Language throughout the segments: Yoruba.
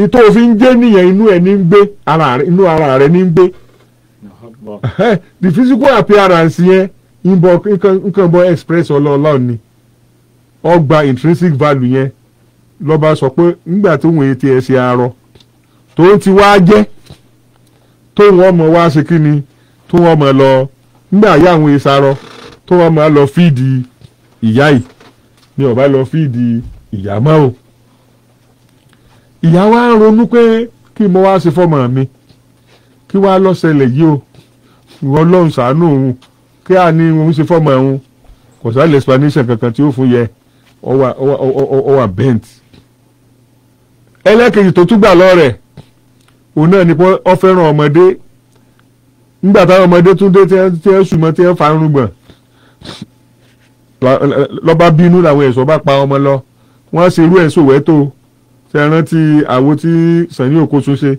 ìtò òfin jẹ́ nìyẹn inú ẹ̀ ní ń gbé inú ara rẹ̀ ní ń gbé the physical appearance yẹn nǹkan bọ́ express ọlọ́ọ̀lọ́ ni ọgbà intrinsic value yẹn lọ́ba sọ pé nígbà tó wọ́n ti ẹ̀ ṣe arọ tó ti wá jẹ́ tó wọ́n mọ̀ wá ṣe kí ni tó wọ́n mọ̀ lọ nígbà yá àwọn ìsarọ tó wọ́n mọ̀ lọ fíìdì ìyá yìí ni ọba lọ fíìdì ìyá mọ́ o ìyá wa ń ronú pé kí mo wá ṣe fọ́mọ mi kí wá lọ ṣẹlẹ̀ yìí o ìwọ Ọlọ́run ṣàánú òun kí á ní òun ṣe fọ́mọ òun kò sá lè explanation kankan tí ó fún yẹ ọ wà bent ẹlẹ́kejì tó tún gbà lọ́rẹ̀ òun náà ni pé ọ fẹ́ràn ọmọdé nígbà táwọn ọmọdé tún dé tí ẹ sùnmọ́ tí ẹ fa irun gbọ̀n lọ́ba bínú làwọn ẹ̀ṣọ́ bá pa ọmọ lọ wọ́n ṣe irú ẹ̀ Soweto ṣe rántí àwo tí Sani Okosun ṣe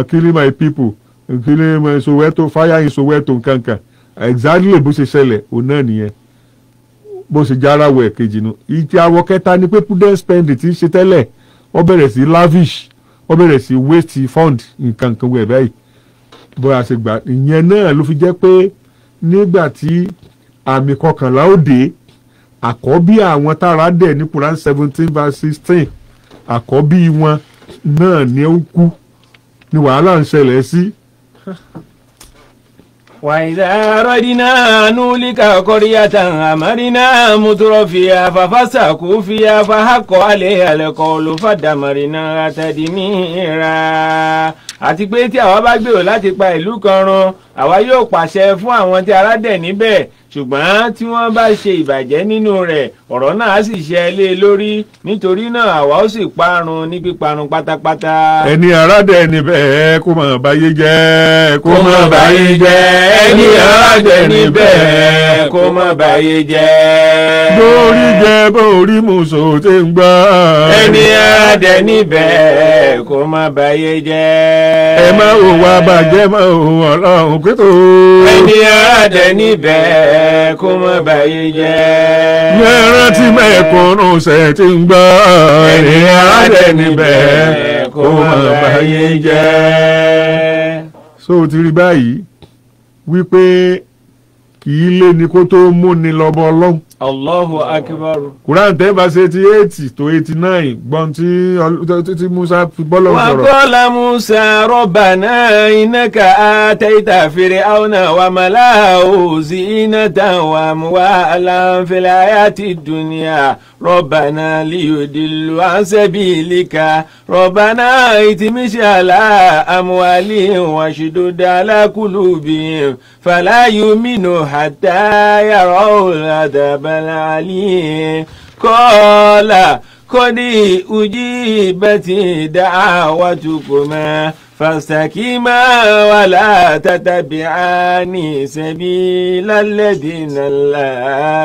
killing my people killing my Soweto fire in Soweto nkankan exactly bó ṣe ṣẹlẹ̀ òun náà nìyẹn bó ṣe jára wẹ̀ kejì nu ìtì àwọ̀ kẹta ni pé prudent spending ti ṣe tẹ́lẹ̀ wọ́n bẹ̀rẹ̀ sí lavish wọ́n bẹ̀rẹ̀ sí waste fund nǹkan kan wẹ̀ báyìí bó a ṣe gbà ìyẹn náà ló fi jẹ́ pé nígbà tí àmì kọkànlá ó dé àkọ́bí àwọn tára dẹ̀ ní Quran 17:16 àkọ́bí wọn náà ni ó kú ni wàhálà ń ṣẹlẹ̀ sí. وإذا أردنا نهلك قرية أمرنا متر فيها ففسقوا فيها فحق عليها القول فدمرناها تدميرا. àti pé tí àwa bá gbèrò láti pa ìlú kan run àwa yóò pàṣẹ fún àwọn tí ara dẹ̀ níbẹ̀ ṣùgbọ́n tí wọ́n bá ṣe ìbàjẹ́ nínú rẹ̀ ọ̀rọ̀ náà á sì ṣe lé lórí nítorí náà àwa ó sì parun ní píparun pátápátá. ẹni ara dẹ̀ níbẹ̀ kó má báyé jẹ́ kó má báyé jẹ́ ẹni ara dẹ̀ níbẹ̀ kó má báyé jẹ́. bórí jẹ́ bórí mùsùn tí ń gbọ́. ẹni ara dẹ̀ níbẹ̀ kó má báyé jẹ́. ẹ má wò wá bàjẹ́ má wò Ọlọ́run pé tó. ẹni ara dẹ̀ níbẹ̀ kó má báyé jẹ́. mẹ́rin tí mẹ́kúnnù ṣe ti ń gbọ́. ẹni ara dẹ̀ níbẹ̀ kó má báyé jẹ́. so ti rí báyìí wípé kì í lé ní kó tó múni lọ́bọ Ọlọ́run. Allahu akbar. Quran 10:88 to 89 gbọ́n tí Musa fi bọ́lọ̀ sọ̀rọ̀. Wa qala Musa rabbana innaka ataita fir'auna wa mala'ahu zinatan wa amwalan fil hayati dunya rabbana liyudillu an sabilika rabbana itmish ala amwalihim washdud ala qulubihim fala yu'minu hatta yarawul adhaba العليم قال قد أجيبت دعوتكما فاستقيما ولا تتبعان سبيل الذين لا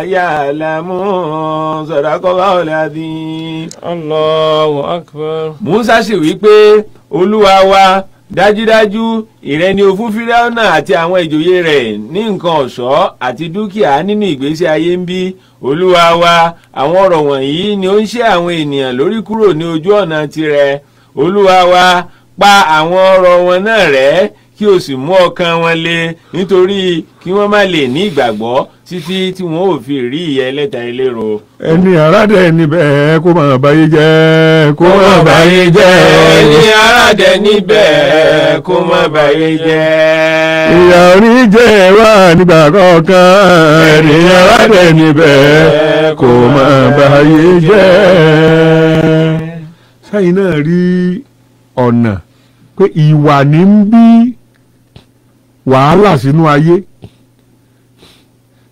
يعلمون صدق الله العظيم. الله أكبر. Musa sì wí pé Olúwa wa dájúdájú ìrẹ ni ó fún Fíráúnà àti àwọn ìjòyè rẹ̀ ní nǹkan ọ̀ṣọ́ àti dúkìá nínú ìgbésí ayé ń bí. Olúwa wa àwọn ọ̀rọ̀ wọ̀nyí ni ó ń ṣe àwọn ènìyàn lórí kúrò ní ojú ọ̀nà tirẹ̀. Olúwa wa pa àwọn ọ̀rọ̀ wọn náà rẹ́ kí o sì mú ọkàn wọn le nítorí kí wọ́n má lè ní ìgbàgbọ́ títí tí wọ́n ò fi rí ìyà ẹlẹ́ta eléro. ẹni aládẹ níbẹ̀ kó má báyé jẹ́ kó má báyé jẹ́. ẹni aládẹ níbẹ̀ kó má báyé jẹ́. ìyà orí jẹ́ wà nígbà kọ̀ọ̀kan. ẹni aládẹ níbẹ̀ kó má báyé jẹ́. sẹ́yìn náà rí ọ̀nà pé ìwà ní ń bí wàhálà sínú ayé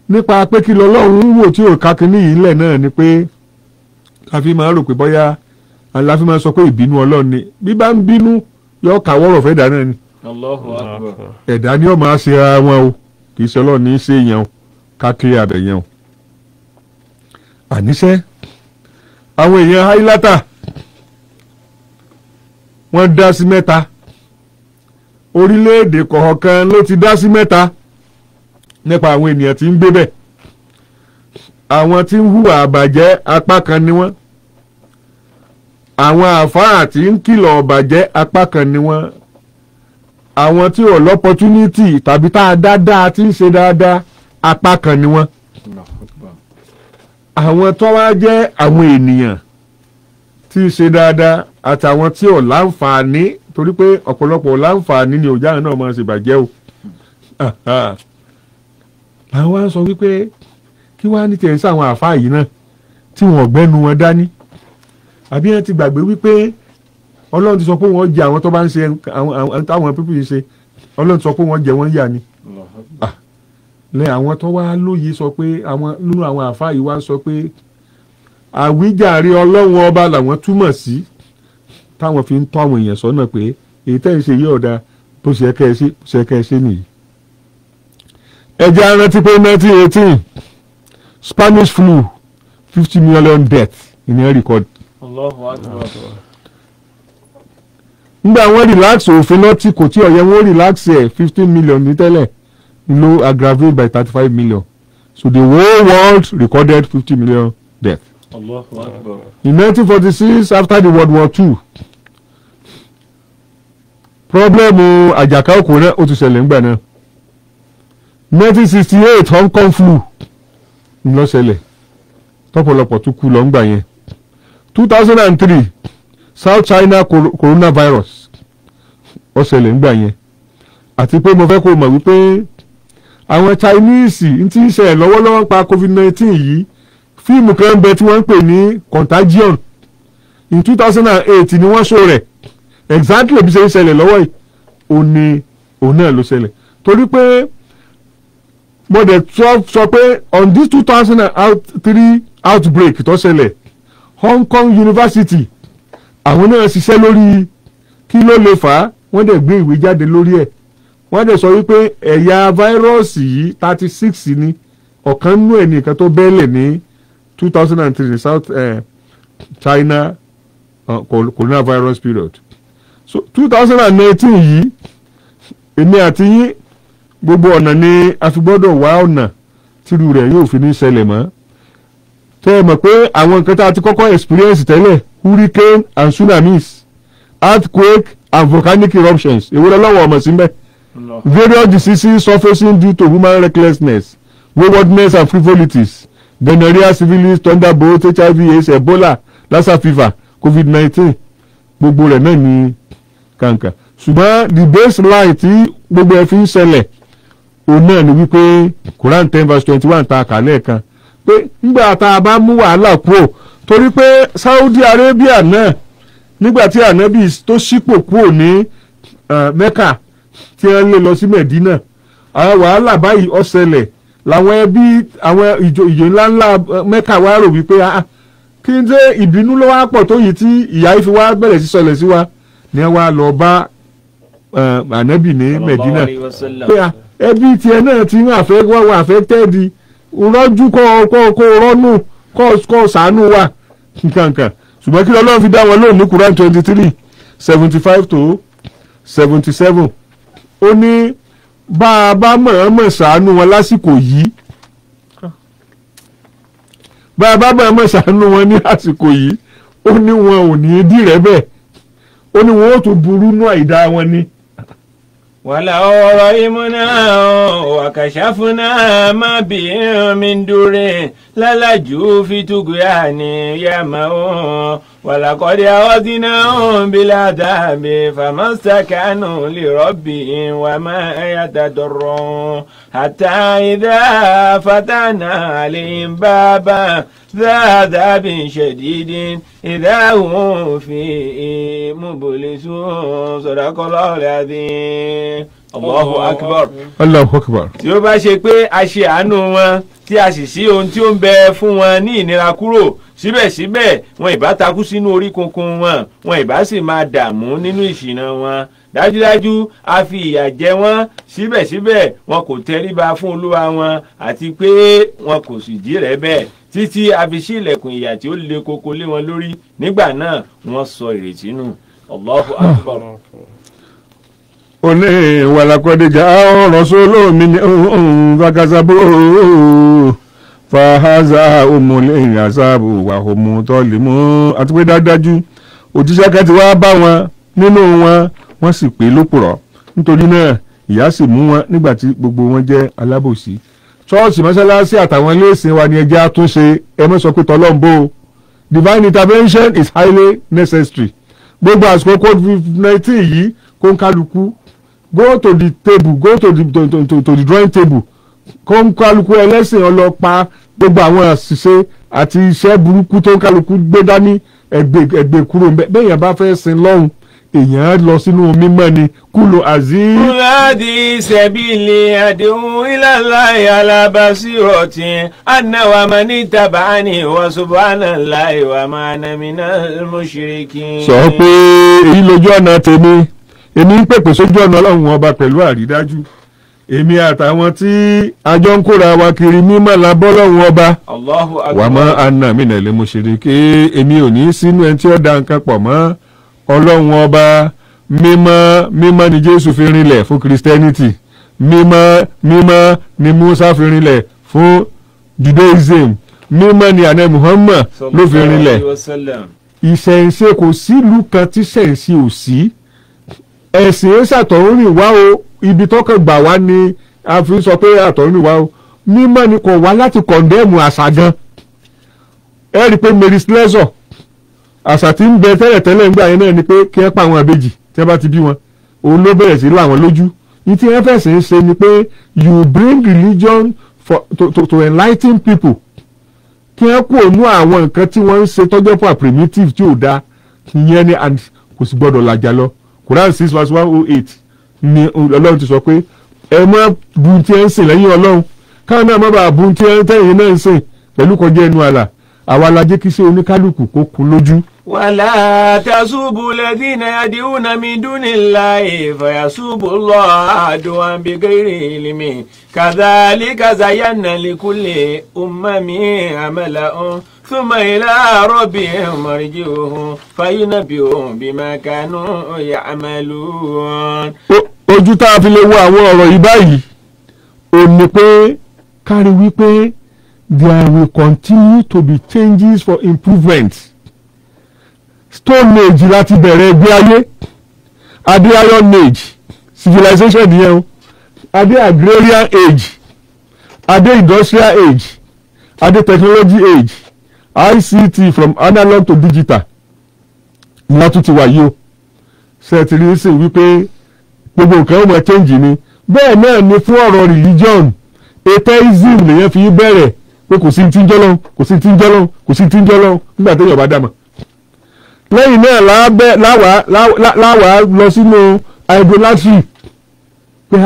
nípa pé kí lọ́lọ́run ń wò tí ò ká kínní yìí ńlẹ̀ náà ni pé ká fi máa rò pé bóyá la fi máa sọ pé ìbínú Ọlọ́run ni bí bá ń bínú yọ kàwọ́rọ̀ fẹ́ dà náà ni. Allahu Akbar. ẹ̀dá ni ó máa ṣe ara wọn o kì í ṣe Ọlọ́run ní í ṣe yẹn o ká kiri abẹ yẹn o. àníṣe àwọn èèyàn hailata wọ́n dá sí mẹ́ta orílẹ̀-èdè kọ̀ọ̀kan ló ti dá sí mẹ́ta nípa àwọn ènìyàn tí ń gbé bẹ̀. àwọn tí ń hùwà àbàjẹ́ apá kan ni wọ́n àwọn àfáà tí ń kìlọ̀ ọ̀bàjẹ́ apá kan ni wọ́n, àwọn tí ò lọ́pọ̀túnítì tàbí tá a dáadáa tí ń ṣe dáadáa apá kan ni wọ́n, àwọn tó wá jẹ́ àwọn ènìyàn tí ń ṣe dáadáa àtàwọn tí ò láǹfààní, torí pé ọ̀pọ̀lọpọ̀ láǹfààní ni òjá náà máa ṣe bàjẹ́ o. àwọn á sọ wípé kí wọ́n á ní tiẹ̀ ń sáwọn àfáà yìí náà tí wọ́n gbẹ́nu wọn dání, àbí ẹ ti gbàgbé wípé ọlọ́run ti sọ pé wọ́n jẹ àwọn tó bá ń ṣe àwọn táwọn pípì yìí ṣe, ọlọ́run ti sọ pé wọ́n jẹ wọ́n yà ni. lẹ àwọn tó wá lóye sọ pé àwọn nínú àwọn àfáà yìí wá sọ pé àwíjàre ọlọ́run ọba làwọn túmọ̀ sí, táwọn fi ń tọ́ àwọn èèyàn sọ́nà pé èyí tẹ́ ń ṣe yí ọ̀dà bó ṣe kẹ́ ẹ ṣe nìyí. ẹ jẹ́ á rántí pé 1918 Spanish flu 50 million deaths ìyẹn record. nígbà wọ́n relax òfin lọ́tí kò tí ọ̀yẹ́ wọ́n relax ẹ̀ 15 million ní tẹ́lẹ̀ ló aggravate by 35 million, so the whole world recorded 50 million deaths. In 1946 after the World War II problem àjàká òkú náà ó ti ṣẹlẹ̀ ńgbà náà. 1968 Hong Kong flu ló ṣẹlẹ̀ tọ́pọ̀lọpọ̀ tó kú lọ ńgbà yẹn. 2003 South China coronavirus ó ṣẹlẹ̀ ńgbà yẹn. àti pé mo fẹ́ kó mọ̀ wípé àwọn Chinese ń ti ń ṣẹlẹ̀ lọ́wọ́lọ́wọ́ pa COVID-19 yìí, fíìmù kan ń bẹ tí wọ́n ń pè ní Contagion in 2008 ni wọ́n show rẹ̀ exactly bí ṣe ń ṣẹlẹ̀ lọ́wọ́ yìí òun náà ló ṣẹlẹ̀, torí pé mo dẹ̀ sọ pé on this 2003 outbreak tó ṣẹlẹ̀ Hong Kong University àwọn náà ṣiṣẹ́ lórí kí ló lè fà á, wọ́n dẹ̀ gbé ìwé jáde lórí ẹ̀, wọ́n dẹ̀ sọ wípé ẹ̀yà fáírọ́ọ̀sì yìí 36 ni ọ̀kan nínú ẹ̀ nìkan tó bẹ́ẹ̀lẹ̀ ní 2003 ní South China coronavirus period. So 2019 yìí èmi àti yín gbogbo ọ̀nà ni a fi gbọ́dọ̀ wá ọ̀nà tírú rẹ̀ yóò fi ní ṣẹlẹ̀ mọ́. tẹ́ ẹ mọ̀ pé àwọn nǹkan tá a ti kọ́kọ́ experience tẹ́lẹ̀, hurricane and tsunamis, earthquake and volcanic eruptions, èwo lọ́wọ́ ọmọ sí mbẹ́. Various diseases surfacing due to human recklessness, waywardness and frivolities, gonorrhea, syphilis, thunderbolt, HIV, AIDS, Ebola, Lassa fever, COVID-19, gbogbo rẹ̀ náà ní kàǹkà. ṣùgbọ́n the baseline tí gbogbo ẹ̀ fi ń ṣẹlẹ̀ òun náà ni wípé Quran 10:21 ta kàlẹ́ kan pé nígbà tá a bá mú wàhálà kúrò, torí pé Saudi Arabia náà nígbà tí ànábì tó ṣípò kúrò ní Mecca tí wọ́n lé lọ sí Medina, àwọn wàhálà báyìí ó ṣẹlẹ̀, làwọn ẹbí àwọn ìjọ ńláńlá Mecca wá rò wípé kí n ṣe ìbínú ló wá pọ̀ tó yìí tí ìyà yìí fi wá bẹ̀rẹ̀ sí ṣẹlẹ̀ sí wa, ni wọ́n wá lọ bá ànábì ní Medina pé ẹbí tiẹ̀ náà ti ń wà affected, rọ́jú kó rọ́nù kó ṣàánú wa nǹkankan. ṣùgbọ́n kí Ọlọ́run fi dá wọn lóhùn ní Quran 23:75-77 ó ní bá a bá mọ̀ọ́mọ̀ ṣàánú wọn lásìkò yìí, bá a bá mọ̀ọ́mọ̀ ṣàánú wọn ní àsìkò yìí, ó ní wọn ò ní dìrẹ́ bẹ́ẹ̀, ó ní wọn ó tún burú nú àìdá wọn ni. ولو رحمناه وكشفنا ما بهم من دور للجوا في طغيان يعمهون ولقد أخذناهم بالعذاب فما استكانوا لربهم وما يتضرعون حتى إذا فتحنا عليهم بابا ذا عذاب شديد إذا هم فيه مبلسون صدق الله العظيم. Allahu akbar. Allahu akbar. tí ó bá ṣe pé a ṣe àánú wọn tí a sì sí ohun tí ó ń bẹ fún wọn ní ìnira kúrò, síbẹ̀síbẹ̀ wọn ìbá takú sínú orí kunkun wọn ìbá sì máa dààmú nínú ìṣìnà wọn. dájúdájú a fi ìyà jẹ wọn, síbẹ̀síbẹ̀ wọn kò tẹríba fún Olúwa wọn àti pé wọn kò sì jírẹ̀ bẹ́ẹ̀ títí a fi ṣí ilẹ̀kùn ìyà tí ó le koko lé wọn lórí. nígbà náà wọ́n sọ ìrètí nù. Allahu akbar. Oni walakwadija rasulu min fakasabu fahaza umul yasabu wa hum tolimu. Àti pé dájú òjíṣẹ́ kan ti wá bá wọn nínú wọn wọ́n sì pè lópùrọ́ nítorí náà ìyà sì mú wọn nígbà tí gbogbo wọn jẹ́ alábòsí. ṣọ́ọ̀ṣì mọ́ṣáláṣí àtàwọn ilé ìsìn wa ni ẹ jẹ́ àtúnṣe ẹ má sọ pé tọ́lọ́mbó divine intervention is highly necessary. gbogbo àsìkò COVID-19 yìí kó ń kálukú go to the table, go to the drawing table, kó ń kálukú ẹlẹ́sìn ọlọ́pàá gbogbo àwọn àṣìṣe àti iṣẹ́ burúkú tó ń kálukú gbé dání ẹgbẹ́ kúrò bẹ́ẹ̀yàn bá fẹ́ sin lọ́hùn èèyàn lọ sínú mímọ́ ni kúlò aziz. kúládì sẹ́bìlì àdéhùn ilallahi ala basiratin anna wa man ittaba'ani wa subhanallahi wa ma ana minal mushrikin. sọ pé èyí lójú ọ̀nà tèmi èmi ń pèpè sójú ọ̀nà ọlọ́run ọba pẹ̀lú àrídájú èmi àtàwọn tí àjọ ń kóra wa kiri mímọ́ la bọ́ lọ́run ọba. Allahu akbar. wa ma ana minal mushrikin èmi ò ní sínú ẹni tí ó da nǹkan pọ̀ mọ́ ọlọ́run ọba. mímọ́ ni Jésù fi rinlẹ̀ fún Christianity, mímọ́ ni Musa fi rinlẹ̀ fún Judaism, mímọ́ ni àná Muhammad ló fi rinlẹ̀. ìṣẹ̀ǹṣe kò sílùú kan tí ṣẹ̀ǹṣe ò sí. ẹ̀sìn ṣàtọ̀rìn wá o ibi tọ́kàn gbà wá ni a fi sọ pé àtọ̀rìn wá o. mímọ́ ni kò wá láti kọ̀ndẹ́mù àṣà gan. ẹ rí i pé Mary Slessor àṣà tí ń bẹ tẹ́lẹ̀tẹ́lẹ̀ ńgbà yẹn náà ni pé kí ẹ pa àwọn àbejì tí wọ́n bá ti bí wọn òun ló bẹ̀rẹ̀ sí láwọn lójú. ní tí wọ́n fẹ̀sẹ̀ ń ṣe ni pé you bring religion to enlighten people kí wọ́n kú ònú àwọn nǹkan tí wọ́n ń ṣe tọ́jọ́ fún primitive tí ò dáa ìyẹn ni and kò sì gbọ́dọ̀ làjà lọ. Quran 6:108 ni Ọlọ́run ti sọ pé ẹ má bu tí ẹ ń sìn lẹ́yìn Ọlọ́run káwọn náà má bàa bu tí ẹ ń tẹ̀yìn náà ń sìn pẹ̀lú kọjá ẹnu àlà àwa la jẹ́ kí ṣe oníkálukú kó kun lójú. wàlá tasúbù lẹ́dínà yad'una min dunillahi fayasúbù Allaha adwan bighairi ilmin kadhalika zayyana likulli ummatin amalahum thumma ila rabbihim marji'uhum fayunabbi'uhum bima kanu ya'malun. ojú tá a fi lè wo àwọn ọ̀rọ̀ yìí báyìí ò ní pé kárí wípé there will continue to be changes for improvement. Stone Age láti bẹ̀rẹ̀ ẹgbẹ́ ayé, adé Iron Age civilization nìyẹn o, adé Agrarian Age, adé Industrial Age, adé Technology Age, ICT from analog to digital ìyá tún ti wà yìí o. ṣètìlì sì wípé gbogbo nǹkan ó mọ change ni bẹ́ẹ̀ náà ni fún ọ̀rọ̀ religion atheism lèyàn fi bẹ̀rẹ̀ pé kò sí ti ń jọ́lọ́hún kò sí ti ń jọ́lọ́hún kò sí ti ń jọ́lọ́hún nígbà téèyàn bá dàmọ̀. lẹ́yìn náà láwàá lọ sínú idolatry pé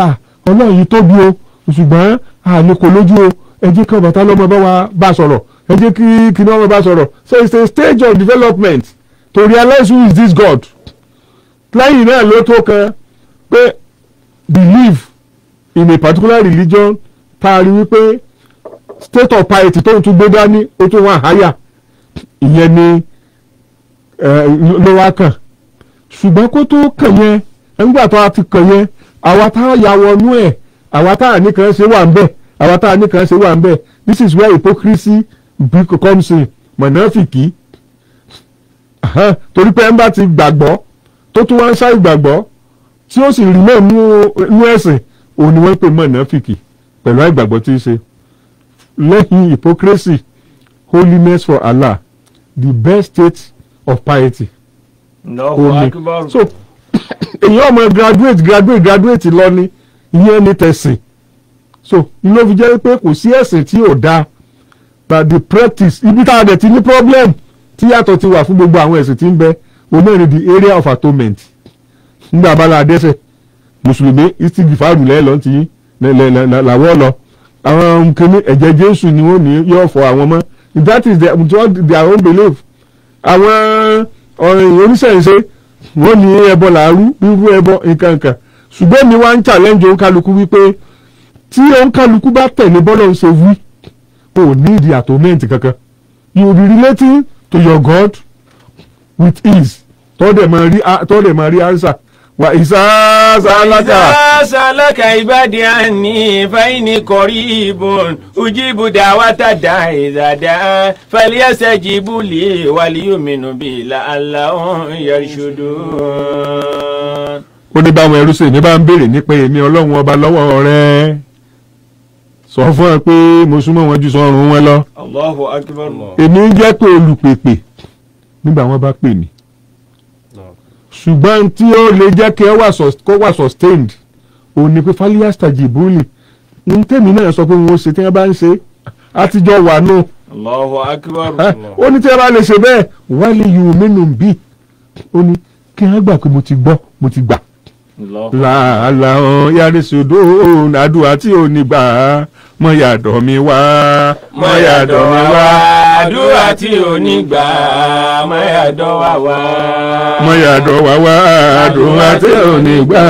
ọlọ́run yìí tóbi o ṣùgbọ́n àlè kò lójú o ẹ jẹ́ kí ọbàtà lọ́mọ bá wa bá sọ̀rọ̀ ẹ jẹ́ kí kìnìún ọmọ bá sọ̀rọ̀. So it's a stage of development to realize who is this God. lẹ́yìn náà ló tó kan pé believe in a particular religion tá a rí wípé state of piety tó ń tún gbé dání ó tún wà háyà ìyẹn ni ló wá kàn. ṣùgbọ́n kó tó kàn yẹn nígbà tó a ti kàn yẹn àwa tá a yà wọnú ẹ̀ àwa tá a nìkan ṣe wà ń bẹ̀ àwa tá a nìkan ṣe wà ń bẹ̀ this is where hypocrisy comes in mọ̀nàfìkì. torí pé ẹ̀ ń bá ti gbàgbọ́ tó tún wá ń ṣàì gbàgbọ́ tí ó sì rí mọ́ nú ẹ̀sìn òun ni wọ́n pè mọ̀nàfìkì pẹ̀lú àìgbàgbọ́ tí ń ṣe. lẹ́yìn hypocrisy holiness for Allah the best state of piety. so èyí ọmọ graduate lọ ni ìyẹn ní tẹ̀sìn. so ló fi jẹ́ pé kò sí ẹ̀sìn tí ò dáa but the practice ibi tá a dẹ̀ ti ní problem tí yàtọ̀ ti wà fún gbogbo àwọn ẹ̀sìn tí ń bẹ òun náà ni the area of atonement. nígbà abala adẹ́sẹ̀ mùsùlùmí istigifaru lẹ́ẹ̀lọ́ ti yín làwọ́ lọ àwọn kìíní ẹ̀jẹ̀ Jésù ni wọ́n ní yóò fọ àwọn mọ́ that is their own belief. àwọn oníṣẹ̀ǹṣe wọ́n ní ẹbọ làárú irú ẹbọ nǹkan ṣùgbọ́n mi wá ń challenge òǹkàlùkù wípé tí òǹkàlùkù bá tẹ̀lé bọ́lọ̀ ń ṣe wí kò ní ìdí atonement kankan you will be relating to your God with ease tọ́dẹ̀ máa rí answer wà ìsáàsálákà. سألك عبادي عني فإني قريب أجيب دعوة الداعي إذا دعا فليستجيبوا لي وليؤمنوا بي لعلهم يرشدون. ó ní báwọn ẹrú sèmi bá ń béèrè nípa èmi ọlọ́run ọba lọ́wọ́ rẹ̀ sọ fún ẹ pé mo súnmọ́ wọn ju sọ́run wọn lọ. Allahu akbar. èmi ń jẹ́ pé olùpèpè nígbà wọn bá pè mí ṣùgbọ́n tí ó lè jẹ́ kí kó wà sustained òun ni pé fálíyàstà jìbúlì ní tèmi náà sọ pé wọ́n ṣe tí wọ́n bá ń ṣe àtijọ́ wà nù. Allahu akbar. ó ní tí wọ́n bá lè ṣe bẹ́ẹ̀ wálé yìí mẹ́nu bí ó ní kí wọ́n gbà pé mo ti gbọ́ mo ti gbà. làálà yàrá ìṣòdò àdúrà tí ò ní gbà mọ yàdọ̀ mi wá. mọ yàdọ̀ mi wá àdúrà tí ò ní gbà mọ yàdọ̀ wá wá. mọ yàdọ̀ wá wá àdúrà tí ò ní gbà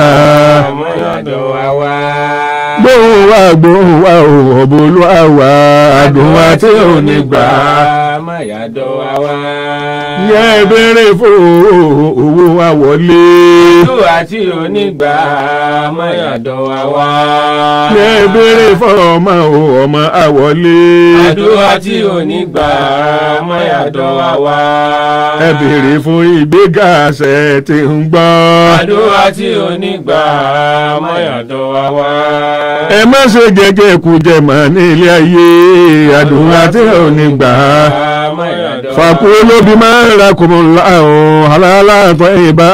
mọ yàdọ̀ wá wá. gbóhùn wá ọ̀bọ̀lúwà wá àdúrà tí ò ní gbà mọ yàdọ̀ wá wá. yẹ béèrè fún owó wa wọlé. àdúrà tí ò ní gbà mọ yàdọ̀ wá wá. yẹ béèrè fún ọmọ àwọlé. àdúrà tí ò ní gbà mọ yàdọ̀ wá wá. ẹ béèrè fún ìgbéga àṣẹ tí ń gbọ́. àdúrà tí ò ní gbà mọ yàdọ̀ wá wá. ẹ má ṣe gẹ́gẹ́ kú jẹ mọ́ ní ilé ayé àdúrà tí ò ní gbà. fàkúrò bí máa ń ra kùmọ̀ láàrùn aláàtọ̀ ìbá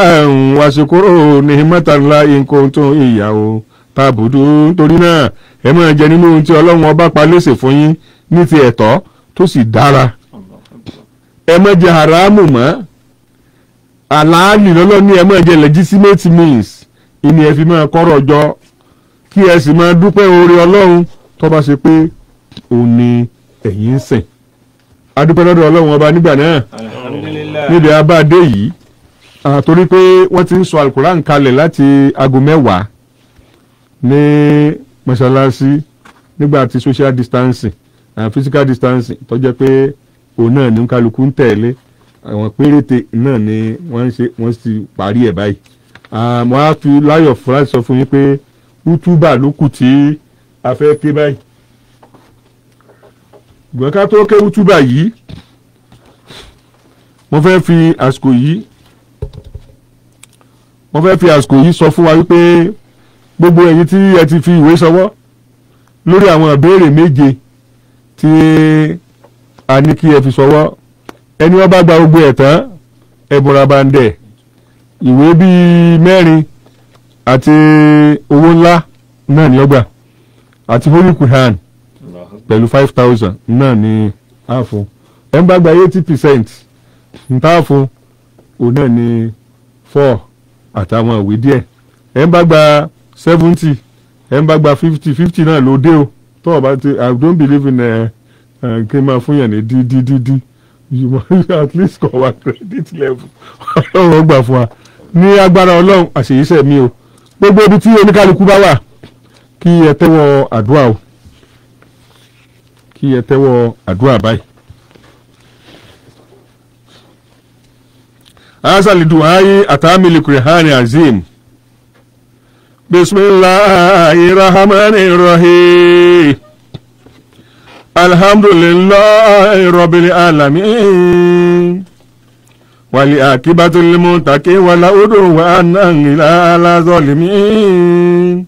wàṣíkúrò ní mẹ́tàlá nǹkan tó ìyàwó tàbùdú torí náà ẹ máa jẹ nínú tí ọlọ́run ọba pa léṣe fún yín ní ti ẹ̀tọ́ tó sì dára. ẹ má jẹ haramu mọ́ àlàálì lọ́lọ́ ní ẹ má jẹ legitimate means ìní ẹ fi máa kọ́rọ̀ jọ kí ẹ sì máa dúpẹ́ oore ọlọ́run tó bá ṣe pé òun ni ẹ̀yin ń sìn. adúpẹ́ lọ́dọ̀ ọlọ́run ọba nígbà náà níbi abáde yìí torí pé wọ́n ti ń sọ alukuran kalẹ̀ láti aago 10 ní mọ́ṣáláṣí nígbà tí social distancing physical distancing tó jẹ́ pé òun náà ní kálukú ń tẹ̀lé àwọn péréte náà ni wọ́n sì parí ẹ̀ báyìí. mo á fi láyọ̀ fúláṣí sọ fún yín pé útúbà ló kù tí a fẹ́ ké báyìí. ṣùgbọ́n ká tó ké útúbà yìí mo fẹ́ fi àsìkò yìí sọ fún wa wípé gbogbo ẹ̀yin tí ẹ ti fi ìwé ṣọwọ́ lórí àwọn ìbéèrè 7 tí a ní kí ẹ fi ṣọwọ́ ẹni wọ́n bá gba gbogbo ẹ̀ tán ẹ̀bùrà bandẹ̀ ìwé bíi 4 àti owó ńlá náà ní ọgbà àti holy Quran pẹ̀lú 5,000 náà ní ààfún ẹ̀ ń bá gba 80% ń tààfún òun náà ní 4 àtàwọn ìwé díẹ̀ ẹ̀ ń bá gba 70 ẹ̀ ń bá gba 50 náà ló dé o tó o bá ti I don't believe in kí n máa fún yàn ní dídídídí you must at least kọ̀ wá credit level ọlọ́run gbà fún wa ní agbára ọlọ́run àṣeyíṣẹ́ mi o gbogbo ibi tí oníkálukú bá wà kí ẹ tẹ́wọ́ àdúrà o kí ẹ tẹ́wọ́ àdúrà báyìí. asali duhayi atamili kurihani azim bismillahi rahmani rahim alhamdulillahi rabbil alamin wali akibatu lilmuttaqin wala udwana illa ala zalimin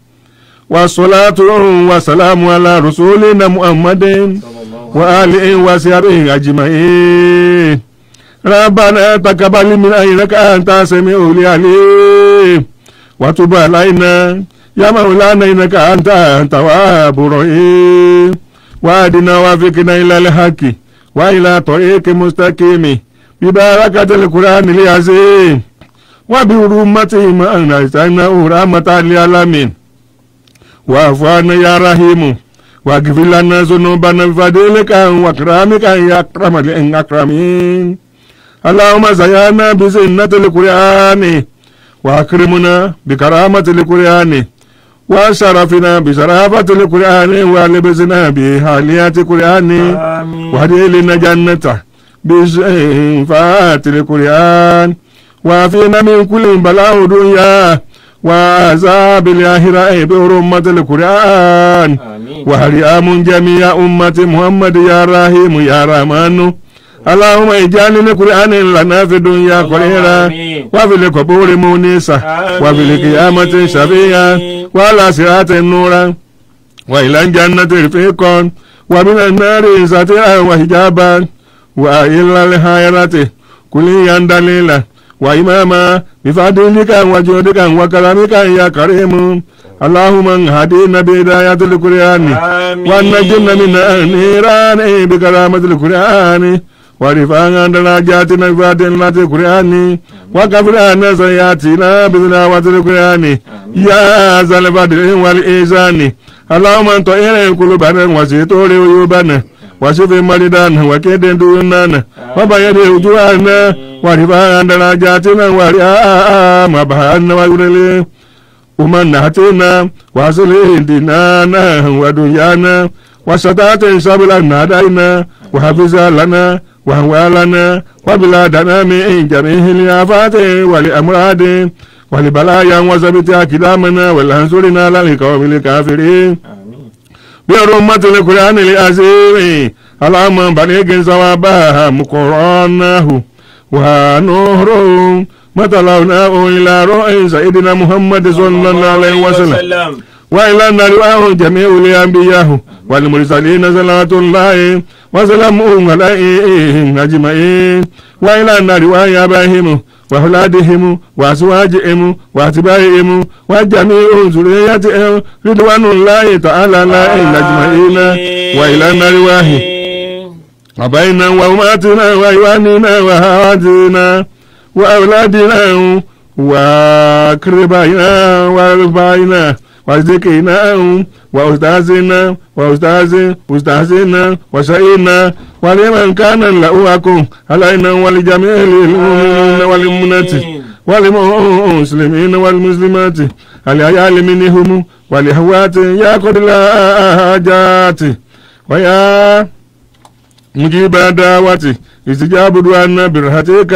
wassalatu wassalamu ala rasulina muhammadin wa alihi wa sahbihi ajma'in rabbana taqabbal minna innaka antas samiul alim wa tub alaina ya maulana innaka antat tawwabur rahim واهدنا وافقنا إلى الحق وإلى طريق مستقيم ببركة القرآن العظيم وبحرمته ما أنزلناه رحمة للعالمين واعف عنا يا رحيم واغفر لنا ذنوبنا بفضلك وإكرامك يا أكرم الأكرمين اللهم زينا بزينة القرآن وأكرمنا بكرامة القرآن وشرفنا بشرافة القرآن ولبسنا بحاليات القرآن وهدينا جنة بشفاعة القرآن وعافينا من كل بلاء دنيا وعذاب الآخرة بحرمة القرآن وهريام جميع أمة محمد يا رحيم يا رحمن اللهم اجعل القرآن لنا في الدنيا قريرا وفي القبور مونسا وفي القيامة شفيعا وعلى صراط نورا وإلى الجنة رفيقا ومن النار سترا وحجابا وإلى الخيرات كليا دليلا وإماما بفضلك وجودك وكرمك يا كريم اللهم هدينا بهداية القرآن ونجنا من النيران بكرامة القرآن ورفعنا درجاتنا بفضيلة القرآن وكفر عنا سيئاتنا بتلاوة القرآن يا ذا الفضل والإحسان اللهم طهر قلوبنا وستر عيوبنا وشف مريضنا وكيد دوننا وبيض وجوهنا ورفع درجاتنا ورياء مبهانا ويرلي ومنعتنا واصلح ديننا ودنيانا وستات سبلنا دينا وحفظ لنا وأهوالنا وبلادنا من جميع الآفات والأمراض والبلايا وثبت أقدامنا والانصرنا على القوم الكافرين برحمة القرآن العظيم اللهم بلغ ثوابها مقرانه ونوره مطلعناه إلى روح سيدنا محمد صلى الله عليه وسلم وإلى نرواه جميع الأنبياء والمرسلين صلوات الله وسلامه عليهم أجمعين وإلى نرواه أبائهم وأولادهم وأزواجهم وأتباعهم وجميع ذريتهم رضوان الله تعالى عليهم أجمعين وإلى نرواه أبائنا وأمهاتنا وإخواننا وأخواتنا وأولادنا وأقربائنا وأربائنا وأصدقائنا وأستاذنا وأستاذنا وشيخنا ولمن كان له حق علينا ولجميع المؤمنين والمؤمنات والمسلمين والمسلمات الأحياء منهم والأموات يا قضي الحاجات ويا مجيب الدعوات استجاب دعانا برحمتك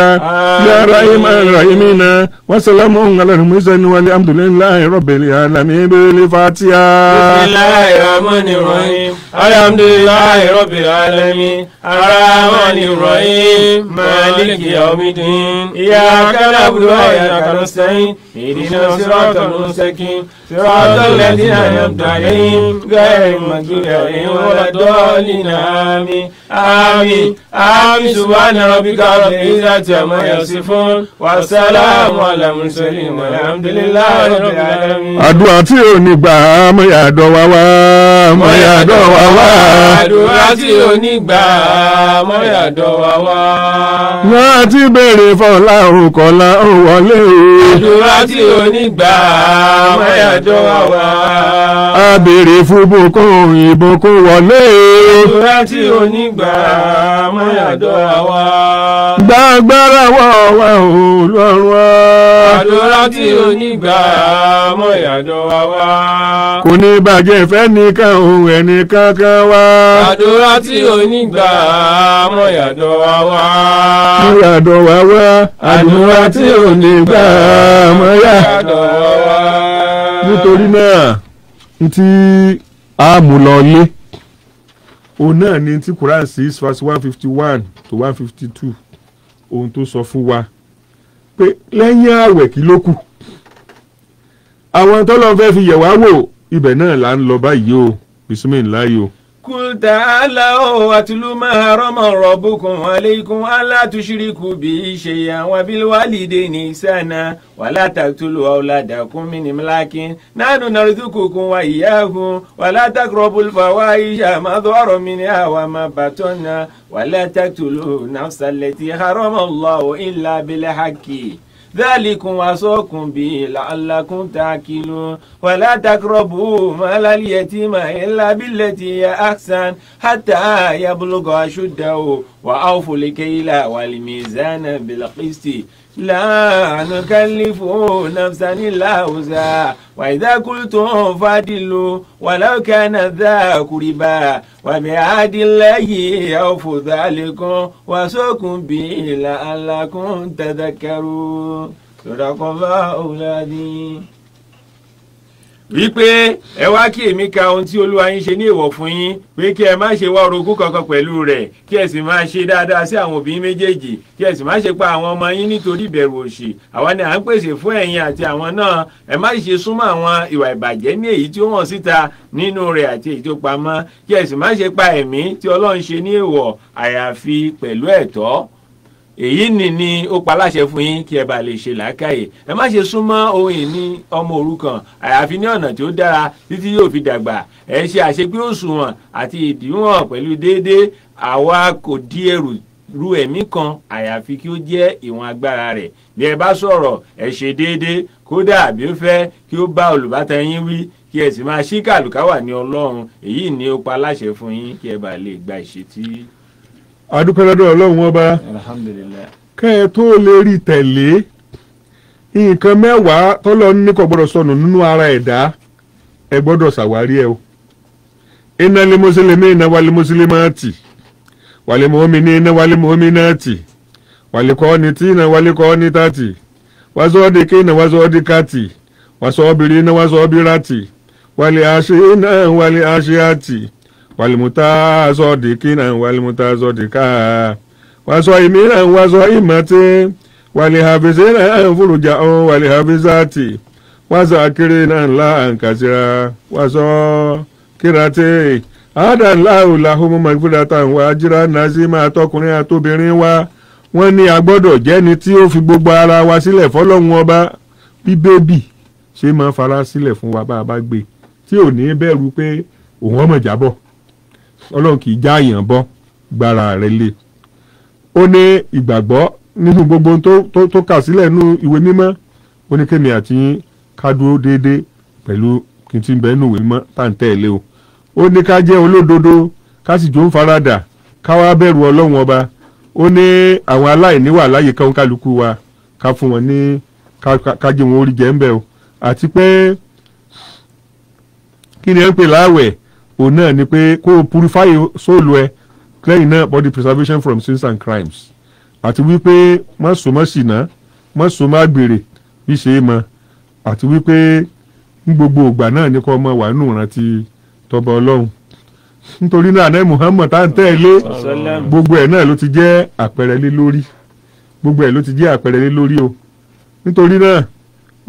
يا رحيم الرحيمين وسلام على المرسلين والحمد لله رب العالمين بالفاتحة. بسم الله الرحمن الرحيم الحمد لله رب العالمين الرحمن الرحيم مالك يوم الدين إياك نعبد وإياك نستعين اهدنا الصراط المستقيم صراط الذين أنعمت عليهم غير المغضوب عليهم ولا الضالين آمين آمين آمين سبحان ربك رب العزة عما يصفون والسلام على المرسلين والحمد لله رب العالمين. àdúrà tí ò ní gbà mọ́yàdọ̀ wá wá mọ́yàdọ̀ wá wá. àdúrà tí ò ní gbà mọ́yàdọ̀ wá wá. wọ́n ti béèrè fọlá òkọ̀lá òwọlé o. àdúrà tí ò ní gbà mọ́yàdọ̀ wá wá. a béèrè fún bùkún ìbùkún wọlé o. àdúrà tí ò ní gbà mọ́yàdọ̀ wá wá. gbàgbára wọ̀ wá o lọ́rùn wá. àdúrà tí ò ní gbà mọ́yàdọ̀ wá wá. kò ní bàjẹ́ fẹ́ nìkan òun ẹnìkan kan wá. àdúrà tí ò ní gbà mọ́yàdọ̀ wá wá. mọ́yàdọ̀ wá wá. àdúrà tí ò ní gbà mọ́yàdọ̀ wá wá. nítorí náà ntí a mú lọ lé òun náà ni ti Quran 6 verse 151 to 152 ohun tó sọ fún wa pé lẹ́yìn ààwẹ̀ kí ló kù àwọn tọ́lọ́ fẹ́ fi yẹ̀ wá wò ibẹ̀ náà là ń lọ báyìí o bisimilayi o. قل تعالوا واتلوا ما حرم ربكم عليكم ألا تشركوا به شيئا وبالوالدين إحسانا ولا تقتلوا أولادكم من إملاق نحن نرزقكم وإياكم ولا تقربوا الفواحش ما ظهر منها وما بطن ولا تقتلوا النفس التي حرم الله إلا بالحق ذلكم وصاكم به لعلكم تعقلون ولا تقربوا مال اليتيم إلا بالتي هي أحسن حتى يبلغ أشده وأوفوا الكيل والميزان بالقسط لا نكلف نفسا إلا وسعها وإذا قلتم فاعدلوا ولو كان ذا قربى وبعهد الله أوفوا ذلكم وصاكم به لعلكم تذكرون صدق الله العظيم. wípé ẹ wá kí èmi ka ohun tí olúwa yín ṣe ní èèwọ̀ fún yín pé kí ẹ má ṣe wá orogún kankan pẹ̀lú rẹ̀ kí ẹ sì máa ṣe dáadáa sí àwọn òbí méjèèjì kí ẹ sì má ṣe pa àwọn ọmọ yín nítorí ìbẹ̀rù òṣì àwa ni à ń pèsè fún ẹ̀yin àti àwọn náà ẹ má ṣe súnmọ́ àwọn ìwà ìbàjẹ́ ní èyí tí ó hàn síta nínú rẹ̀ àti èyí tó pamọ́ kí ẹ sì má ṣe pa ẹ̀mí tí ọlọ́run ṣe ní èèwọ̀ àyàfi pẹ̀lú ẹ̀tọ́ èyí ni ó pa láṣẹ fún yín kí ẹ bá lè ṣe làákàyè ẹ má ṣe súnmọ́ ohun ìní ọmọ òrukàn àyàfi ní ọ̀nà tí ó dára títí yóò fi dàgbà ẹ ṣe àṣepé òṣùwọ̀n àti ìdíwọ̀n pẹ̀lú déédéé àwa kò di ẹrù ru ẹ̀mí kan àyàfi kí ó jẹ́ ìwọ̀n agbára rẹ̀ bí ẹ bá sọ̀rọ̀ ẹ ṣe déédéé kódà bí ó fẹ́ kí ó bá olùbátan yín wí kí ẹ sì máa ṣí kàlùkáwà ní ọlọ́run èyí ni ó pa láṣẹ fún yín kí ẹ bá lè gba ìṣètí. adúpẹ́ lọ́dọ̀ ọlọ́run ọba alhamdulillah. kẹ́ ẹ tó lè rí tẹ̀lé nǹkan mẹ́wàá tọ́lọ́ ní kò gbọ́dọ̀ sọnù nínú ara ẹ̀dá ẹ gbọ́dọ̀ ṣàwárí ẹ o. iná lé mùsùlùmí iná wálé mùsùlùmáàtì wálé mọ́mìnì iná wálé mọ́mìnàtì wálé kọ́ni tí iná wálé kọ́ni tàtì wàsọ́ọ́dì kí iná wàsọ́ọ́dì kàtì wàsọ́ọ́bìrì iná wàsọ́ọ́bìràtì wálé àṣẹ iná wálé àṣẹ àtì wálé mùtàzọ́dìkínà wálé mùtàzọ́dìkà wàsọ ìmírà wàsọ ìmọ̀tí wálé hàbísínà fúrùjà ọ̀ wálé hàbísàtì wàsọ akérènà ńlá àǹkàṣírà wàsọ kíràtì àdàláhù làhùmù magfirata wà ájírà nàzímà àtọkùnrin àtobìnrin wa wọ́n ní agbọ́dọ̀ jẹ́ni tí ó fi gbogbo ara wa sílẹ̀ fọlọ́run ọba bí bébì ṣe máa fara sílẹ̀ fún wa bá a bá gbé tí ò ní bẹ̀rù pé òun ọmọ jábọ̀ ọlọ́run kì í já àyàn bọ́ gbára rẹ̀ lé ó ní ìgbàgbọ́ nínú gbogbo tó kà sílẹ̀ nínú ìwé mímọ́ ó ní kémi àti ká dúró déédéé pẹ̀lú kí n ti bẹ́ẹ̀ nínú ìwé mímọ́ tá à ń tẹ̀lé o ó ní ká jẹ́ olódodo ká sì jó ń faradà ká wá bẹ̀rù ọlọ́run ọba ó ní àwọn aláìní wà láyé kan kálukú wa ká fún wọn ní ká jẹ́ wọn orí jẹ́ ń bẹ̀ o àti pé kí ni ẹ ń pè láàwẹ̀ òun náà ni pé kó o purify sóòlù ẹ lẹ́yìn náà body preservation from sins and crimes àti wípé má so mọ́ ṣìnà má so mọ́ àgbèrè bí ṣe é mọ àti wípé ní gbogbo ìgbà náà ni kò mọ wà nù rántí tọba ọlọ́run nítorí náà náà Muhammad tá à ń tẹ̀lé gbogbo ẹ̀ náà ló ti jẹ́ àpẹẹrẹ lé lórí gbogbo ẹ̀ ló ti jẹ́ àpẹẹrẹ lé lórí o nítorí náà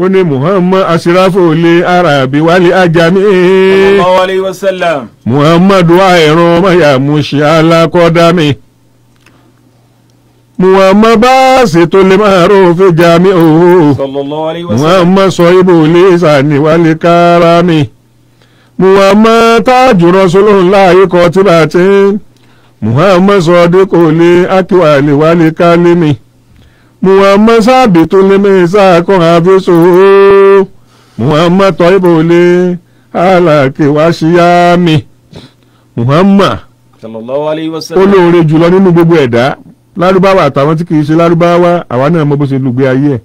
ó ní Muhammad aṣíráfò lé arabi wálé ajami sallallahu alayhi wa sallam. Muhammadu àìrán ọmọ ya muṣe alákọ̀dámi Muhammad bá ṣètò lè máa rò fi jami o sallallahu alayhi wa sallam. Muhammad sọ ibò lè sàní wálé kárami Muhammad tájù Rasulullah ikọ̀ tí bá ti Muhammad sọ díkò lé akíwàlè wálé kálímì Muhammad sábì tó lé mẹ́sà kan àfẹ́sọ̀ Muhammad tọ́ ibò lé aláàkè wá ṣíyámi Muhammad sallallahu alayhi wa sallam. olóore jùlọ nínú gbogbo ẹ̀dá lárúbáwá àtàwọn tí kìí ṣe lárúbáwá àwa náà mọ bó ṣe lùgbé ayé ẹ̀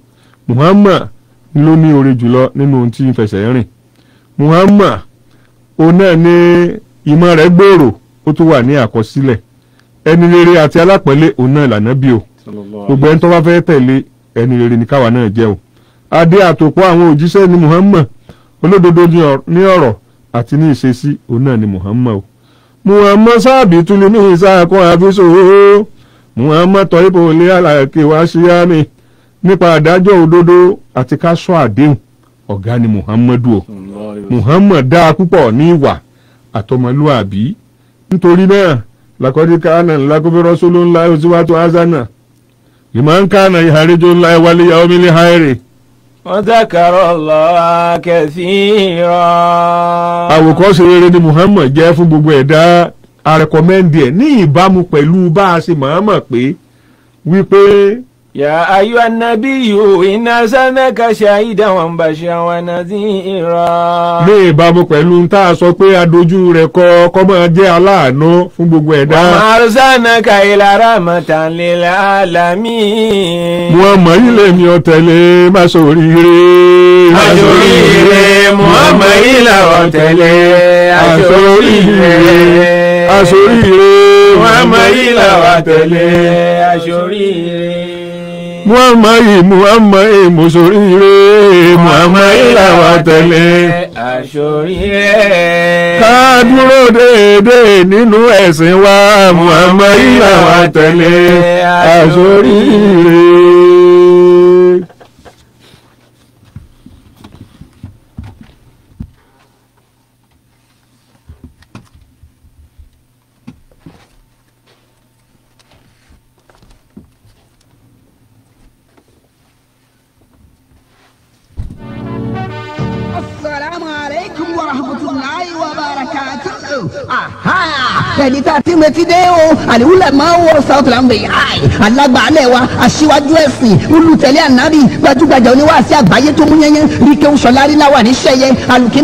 Muhammad ló ní oore jùlọ nínú ohun tí ń fẹsẹ̀ rìn Muhammad òun náà ní ìmọ̀ rẹ̀ gbòòrò ó tún wà ní àkọsílẹ̀ ẹni rere àti alápẹ̀lẹ́ òun náà l'Ànábì o gbogbo ẹni tó bá fẹ́ tẹ̀lé ẹni rere ní káwa náà jẹ́ o adé àtòpọ̀ àwọn òjíṣẹ́ ní Muhammad olódodo ní ọ̀rọ̀ àti ní ìṣesí òun náà ni Muhammad o Muhammad sáàbì tún lè ní ìsáàkọ́ àfíṣò o Muhammad tọ́ ibò lé àlàkè wá ṣíyámi nípa àdájọ́ òdodo àti ká sọ àdéhùn ọ̀gá ni Muhammadu o Muhammad dáa púpọ̀ ní ìwà àtọmọlúàbí nítorí náà laqad kana lakum fi rasulillahi uswatun hasanah liman kana yarju Allaha wal yawmil akhir wa dhakara Allaha kathira. àwòkọ́ṣe rere ni Muhammad jẹ́ fún gbogbo ẹ̀dá àrẹ̀kọ́mẹ́ndì ẹ̀ ní ìbámu pẹ̀lú bá a ṣe Muhammad pé wípé يا أيها النبي إنا أرسلناك شاهدا ومبشرا ونذيرا. ní ìbámu pẹ̀lú ń tá a sọ pé adojú rẹ̀ kọ́ máa jẹ́ aláàánú fún gbogbo ẹ̀dá. وما أرسلناك إلا رحمة للعالمين. Muhammad yìí lèmi ọ̀tẹ̀lẹ̀ má ṣoríire. Aṣoríire Muhammad yìí làwọn tẹ̀lé. Aṣoríire Muhammad yìí làwọn tẹ̀lé. Aṣoríire. Muhammad mùsùlùmí Muhammad làwa tẹ̀lé àṣoríire. ká dúró déédéé nínú ẹ̀sìn wa Muhammad làwa tẹ̀lé àṣoríire. Ẹni tá a ti retí dé o àlìwúlẹ̀ máa ń wọ south lambe alágbàálẹ̀ wa aṣíwájú ẹ̀sìn olùtẹ̀lé ànábì gbajúgbajà oníwàásí àgbáyé tó mú yẹnyẹn rí kéwù sọlá rí láwà ní sẹ́yẹ alùkí.